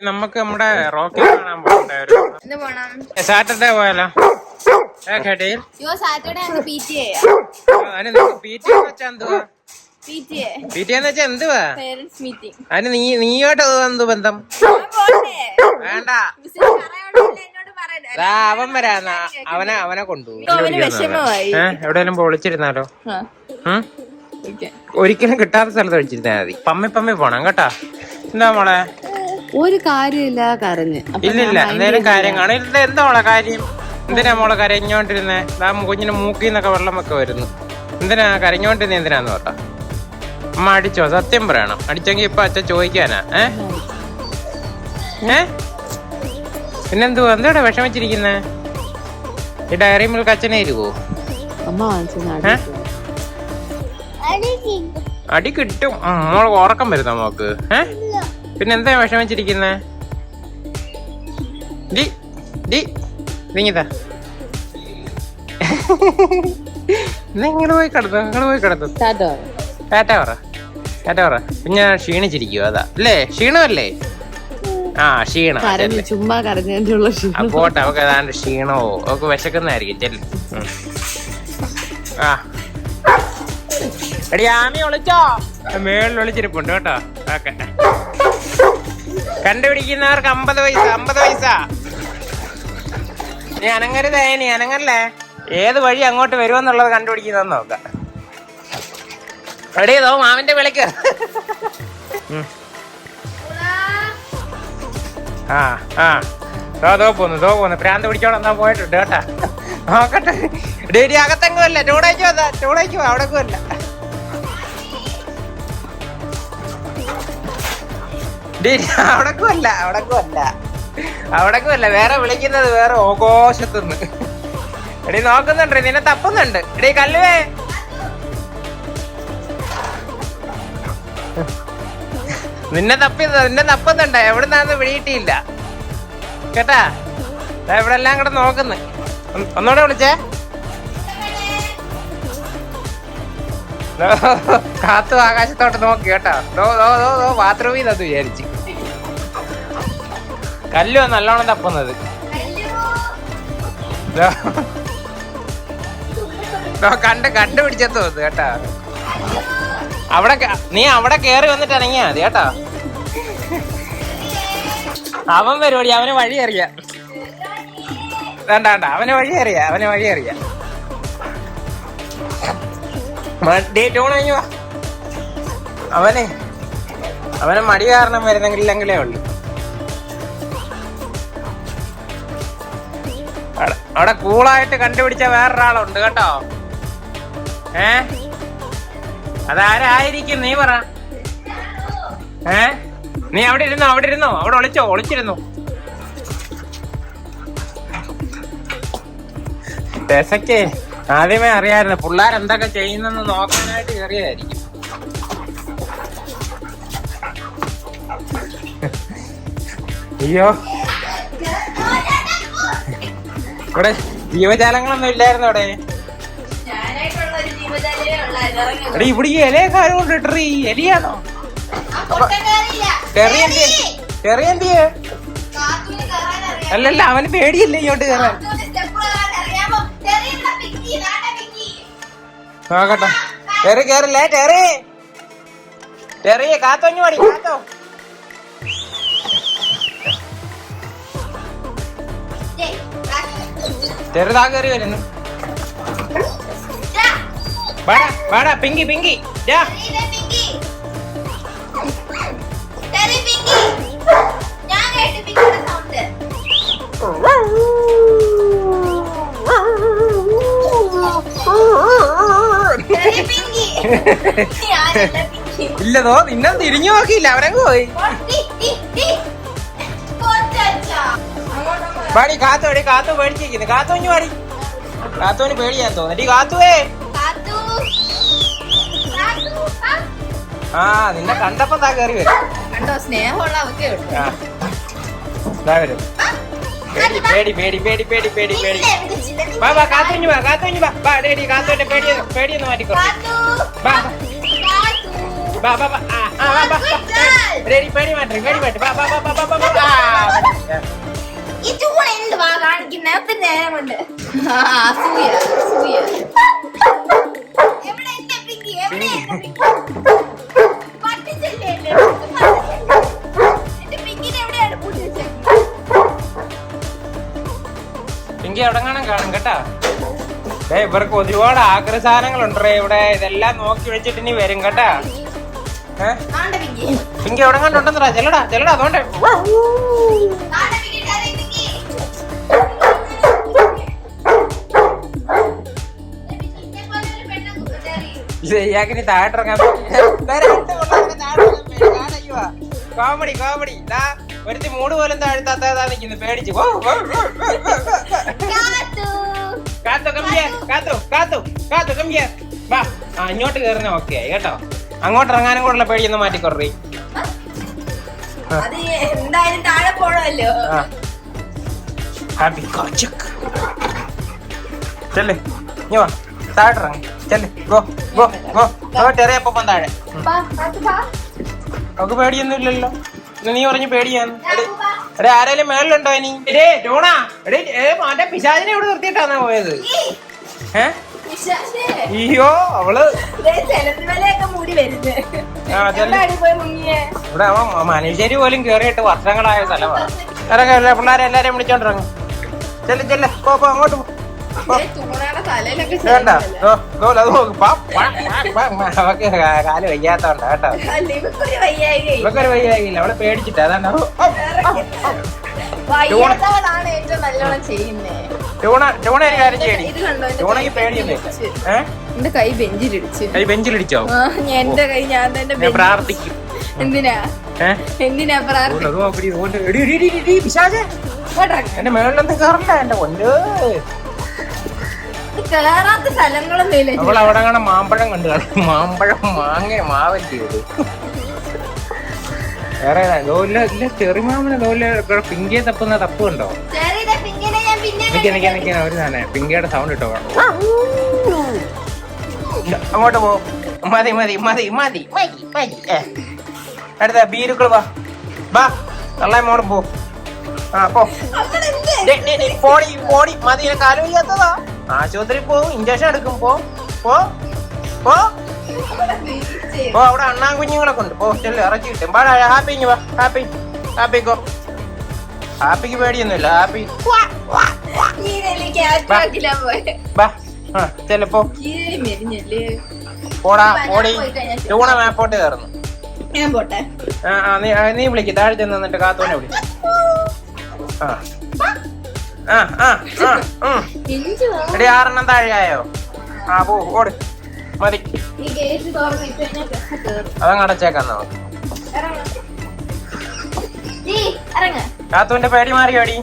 നമുക്ക് നമ്മുടെ റോക്കി കാണാൻ പോകണ്ട സാറ്റർഡേ പോയാലോ? സാറ്റർഡേ എന്തുവാ അതിന് നീയോട്ട് എന്ത് ബന്ധം? വേണ്ട, അവൻ വരാന്ന അവനെ കൊണ്ടുപോകും. എവിടെയെങ്കിലും പൊളിച്ചിരുന്നാലോ? ഒരിക്കലും കിട്ടാത്ത സ്ഥലത്ത് വെച്ചിരുന്നാ മതി. പമ്മി പോണം കേട്ടാ. എന്താ മോളെ? ഒരു കാര്യമില്ല, കരഞ്ഞ്. ഇല്ലില്ല, എന്തേലും കാര്യം കാണും. എന്താ മോളെ കാര്യം? എന്തിനാ മോളെ കരഞ്ഞോണ്ടിരുന്നേ? കുഞ്ഞിന് മൂക്കിന്നൊക്കെ വെള്ളമൊക്കെ വരുന്നു. എന്തിനാ കരഞ്ഞോണ്ടിരുന്നേ? എന്തിനാന്ന് പറഞ്ഞ അമ്മ അടിച്ചോ? സത്യം പറയണം. അടിച്ചെങ്കി ഇപ്പൊ അച്ഛൻ ചോദിക്കാനാ? പിന്നെന്തുവാ? എന്താ വിഷമിച്ചിരിക്കുന്നേ? ഈ ഡയറി മിൽക്ക് അച്ഛനെ ഇരുവോ? അടി കിട്ടും. മോള് ഉറക്കം വരുന്ന മോക്ക്. പിന്നെ എന്താ വിഷമിച്ചിരിക്കുന്നേ? ഇങ്ങതാ ഇങ്ങോട്ട് പോയി കിടന്നു. ടാറ്റ പറ. പിന്നെ ക്ഷീണിച്ചിരിക്കുവോ? അതാ അല്ലേ? ക്ഷീണമല്ലേ? ക്ഷീണം. ചുമ്മാ പോട്ടെ, അവക്ക് ഏതാണ്ട് ക്ഷീണമോ അവക്ക് വിശക്കുന്നതായിരിക്കും. ചെല്ലു. എടി ആമി ഒളിച്ചോ? മേളിൽ ഒളിച്ചിരിപ്പുണ്ട് കേട്ടോ. ഓക്കെ, കണ്ടുപിടിക്കുന്നവർക്ക് 50 പൈസ. നീ അനങ്ങരുതേ, നീ അനങ്ങല്ലേ. ഏത് വഴി അങ്ങോട്ട് വരുമെന്നുള്ളത് കണ്ടുപിടിക്കുന്ന നോക്കാം. എടീ, തോ മാവിന്റെ വിളിക്ക്. തോ പോന്നു. പ്രാന്ത് പിടിച്ചോളം എന്നാ പോയിട്ടുണ്ട് കേട്ടാ. നോക്കട്ടെ. ഡേഡി അകത്തെങ്ങുമല്ല. ചൂടേക്കോ അവിടേക്കുമല്ല. അവിടക്കുമല്ല. വേറെ വിളിക്കുന്നത് വേറെ ഓഘോഷത്തുനിന്ന്. എടീ നോക്കുന്നുണ്ട്, നിന്നെ തപ്പുന്നുണ്ട്. എടീ കല്ലുവേ, നിന്നെ തപ്പുന്നുണ്ട്. എവിടുന്നാന്ന് പിടിയിട്ടില്ല കേട്ടാ. ഇവിടെ എല്ലാം കൂടെ നോക്കുന്നു. ഒന്നുകൂടെ വിളിച്ചേ. കാത്തു ആകാശത്തോട്ട് നോക്കി കേട്ടാ. ബാത്റൂമിൽ നിന്ന് വിചാരിച്ചു. കല്ലുവാ നല്ലോണം തപ്പുന്നത്. കണ്ടുപിടിച്ചെന്ന് തോന്നുന്നു കേട്ടാ. നീ അവിടെ കേറി വന്നിട്ട് ഇറങ്ങിയാ മതി കേട്ടാ. അവൻ പരിപാടി, അവന് വഴി അറിയാം. വേണ്ട, അവന് വഴി അറിയാം. അവന് മടി കാരണം വരുന്നെങ്കിലെങ്കിലേ ഉള്ളു. അവിടെ കൂളായിട്ട് കണ്ടുപിടിച്ച വേറൊരാളുണ്ട് കേട്ടോ. അതാരായിരിക്കും നീ പറ. നീ അവിടെ ഇരുന്നോ. അവിടെ ഒളിച്ചിരുന്നു. രസയ്ക്ക് ആദ്യമേ അറിയായിരുന്നു പിള്ളേരെന്തൊക്കെ ചെയ്യുന്നെന്ന് നോക്കാനായിട്ട് കയറിയതായിരിക്കും. അയ്യോ, ഇവിടെ ജീവജാലങ്ങളൊന്നും ഇല്ലായിരുന്നു അവിടെ. ഇവിടെ ഈ ഇലയൊക്കെ ആരുകൊണ്ട് ഇട്ടറി? എലിയാണോ? ചെറിയ അല്ലല്ല, അവന് പേടിയില്ല ഇങ്ങോട്ട് കയറാൻ. നോക്കട്ടെ. കേറില്ലേ? കാത്തോഞ്ഞു മടി. കാത്തോ ചെറുതാ കയറി വരുന്നു. വാടാ പിങ്കി. ഇല്ലതോ, നിന്നെ തിരിഞ്ഞു നോക്കിയില്ല, അവരങ്ങ് പോയി. പാടി കാത്തു പേടിച്ചിരിക്കുന്നു. കാത്തോഞ്ഞു പാടി. കാത്തോന് പേടിയാൻ തോന്നി. കാത്തുവേ, നിന്നെ കണ്ടപ്പോ താ കയറി വരും. സ്നേഹമുള്ള വരും. പേടി. വാ കാത്തോഞ്ഞു വാ. കാത്തോന്റെ പേടിയൊന്ന് മാറ്റിക്കോ. വാ പേടി മാറ്റി ഈ ചൂട് എന്തുവാ കാണിക്കുന്ന ഒത്തിരി നേരം കൊണ്ട് അസൂയ അസൂയ. എവിടെ എന്റെ പിങ്കി? എവിടെ എന്റെ പിങ്കി? പട്ടിച്ചല്ലേ എന്റെ പിങ്കിനെ എവിടെയാണ് പൂട്ടി വെച്ചത്? പിങ്കി എവിടെ കാണും കേട്ടാ. ഇവർക്ക് ഒരുപാട് ആഗ്രഹ സാധനങ്ങളുണ്ടേ ഇവിടെ. ഇതെല്ലാം നോക്കി വെച്ചിട്ട് ഇനി വരും കേട്ടാ. പിങ്കി എവിടെ കണ്ടുണ്ടെന്നടാ. ചെല്ലടാ അതുകൊണ്ട് ഇയാക്കിനി താഴെട്ടിറങ്ങാൻ കോമഡി ഇതാ ഒരുത്തി മൂട് പോലും താഴ്ത്താത്താ നിക്കുന്നു പേടിച്ചു. കാത്തു കമ്പിയ വാ. ഇങ്ങോട്ട് കയറുന്ന ഓക്കെ ആയി കേട്ടോ. അങ്ങോട്ട് ഇറങ്ങാനും കൂടെ പേടിയൊന്ന് മാറ്റിക്കൊറേ. എന്തായാലും താഴെ പോണല്ലോ. ചെല്ലേ ഇനി വാ താഴെട്ടിറങ്ങി ചെല്ലേ. ചെറിയപ്പം താഴെ. നമുക്ക് പേടിയൊന്നും ഇല്ലല്ലോ. നീ പറഞ്ഞു പേടിയാന്ന്. എടേ ആരേലും മേളിലുണ്ടോ ഇനി? ടൂണാ എടേ പിശാചിനെ ഇവിടെ നിർത്തിയിട്ടാന്നാ പോയത്. അയ്യോ അവള് ഇവിടെ അവൻ മനുഷ്യര് പോലും കേറിയിട്ട് വർഷങ്ങളായ സ്ഥലമാണ്. ഇറങ്ങല്ലേ പിള്ളേരെ എല്ലാരെയും വിളിച്ചോണ്ടിറങ്ങും. ചെല്ലെ പോ അങ്ങോട്ട് പോ. വേണ്ട അത് അവക്ക് കാല് വയ്യാത്തോണ്ട കേട്ടോ. ഇവക്കൊരു വയ്യാകില്ല. അവളെ പേടിച്ചിട്ട് അതാണ്. ടൂണ ഒരു കാര്യം ചെയ്യണി. ടൂണയ്ക്ക് പേടിയൊന്നുമില്ല. എന്റെ കൈ ബെഞ്ചിലിടിച്ചു. കൈ ബെഞ്ചിലിടിച്ചോ? എന്റെ കൈ ഞാൻ തന്നെ പ്രാർത്ഥിക്കും. എന്തിനാ പ്രാർത്ഥിക്കും? എന്റെ മേളിലൊന്നും കേറണ്ട. എന്റെ കൊല്ലോ കേറാത്ത സ്ഥലങ്ങളൊന്നും. അവൾ അവിടെ കാണാൻ മാമ്പഴം കണ്ടു കാണും. മാമ്പഴം മാവൻ ചെയ്ത് വേറെ ചെറിമാമന് തോലെ പിങ്കിയെ തപ്പുന്ന തപ്പ് കണ്ടോ? നിക്കാൻ ഒരു സാധനം പിങ്കിയുടെ സൗണ്ട് ഇട്ടോ. അങ്ങോട്ട് പോ. മതി അടുത്ത ബീരുക്കൾ വാ തള്ളാൻ മോളും പോ. പോ പോടി മതി. കാല് വയ്യാത്തതാ. ആശുപത്രി പോവും. ഇഞ്ചക്ഷൻ എടുക്കും. പോ അവിടെ അണ്ണാൻ കുഞ്ഞുങ്ങളൊക്കെ ഉണ്ട്. പോ ചെല്ലു ഇറച്ചി കിട്ടും. ഹാപ്പി വാ. ഹാപ്പിക്കോ. ഹാപ്പിക്ക് പേടിയൊന്നുമില്ല. ഹാപ്പി ചെല്ലപ്പോ പോടാ പോടി. ടൂണ മാപ്പോട്ട് കയറുന്നു. നീ വിളിക്ക്. താഴെ ചെന്ന് നിന്നിട്ട് കാത്തോനെ വിളി. എടി 6 താഴെയായോ? പോ ഓട് മതി. അതങ്ങ് അടച്ചേക്കാന്നാ. കാത്തുവിന്റെ പേടി മാറിയോടി?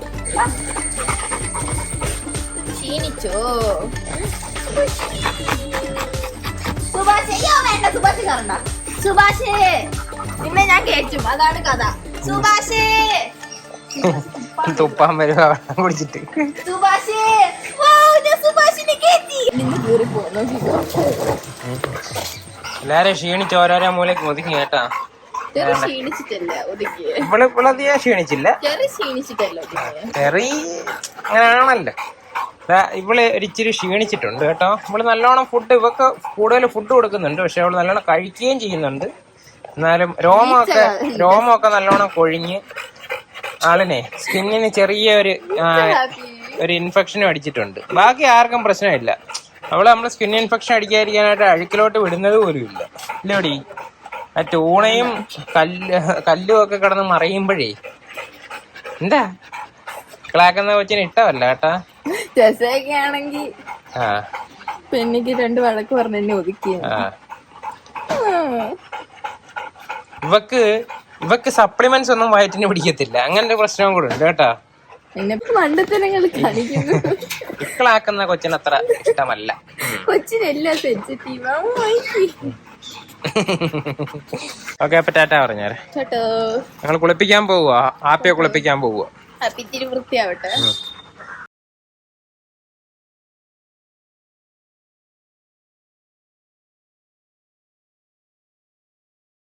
ക്ഷീണിച്ചോ? സുഭാഷേ നിന്നെ ഞാൻ കേറ്റും. അതാണ് കഥ. സുഭാഷേ തുപ്പാൻ വരുക വെള്ളം കുടിച്ചിട്ട്. എല്ലാരും ക്ഷീണിച്ച് ഓരോരോ മൂലക്ക് ഒതുങ്ങി കേട്ടാ. ഇവളധികം ക്ഷീണിച്ചില്ല. ചെറി അങ്ങനെയാണല്ലോ. ഇവള് ഒരിച്ചിരി ക്ഷീണിച്ചിട്ടുണ്ട് കേട്ടോ. ഇവള് നല്ലോണം ഫുഡ് ഇവക്ക് കൂടുതൽ ഫുഡ് കൊടുക്കുന്നുണ്ട്. പക്ഷെ അവള് നല്ലോണം കഴിക്കുകയും ചെയ്യുന്നുണ്ട്. എന്നാലും രോമമൊക്കെ നല്ലോണം കൊഴിഞ്ഞ് ആളിനെ സ്കിന്നിന് ചെറിയ ഒരു ഇൻഫെക്ഷനും അടിച്ചിട്ടുണ്ട്. ബാക്കി ആർക്കും പ്രശ്നമില്ല. അവള് നമ്മള് സ്കിൻ ഇൻഫെക്ഷൻ അടിക്കാതിരിക്കാനായിട്ട് അഴുക്കിലോട്ട് വിടുന്നത് പോലും ഇല്ല. ഇല്ലോടി ആ ടൂണയും കല്ലും ഒക്കെ കിടന്ന് മറിയുമ്പോഴേ എന്താ ക്ലാക്കുന്ന കൊച്ചിന് ഇഷ്ടമല്ല കേട്ടാ. ആണെങ്കിൽ പെണ്ണിക്ക് 2 വഴക്ക് പറഞ്ഞ എന്നെ ഒതുക്കി. ഇവക്ക് സപ്ലിമെന്റ്സ് ഒന്നും വയറ്റിന് പിടിക്കത്തില്ല. അങ്ങനത്തെ പ്രശ്നവും കൂടെ ഉണ്ട് കേട്ടാ. ഇക്കളാക്കുന്ന കൊച്ചിനത്ര ഇഷ്ടമല്ല. കൊച്ചിനെല്ലാം സെൻസിറ്റീവ്. ഓക്കെ അപ്പൊ ടാറ്റാ പറഞ്ഞേരെ. ഞങ്ങൾ കുളിപ്പിക്കാൻ പോവുക. ആപ്പിയെ കുളിപ്പിക്കാൻ പോവുക. വൃത്തിയാവട്ടെ.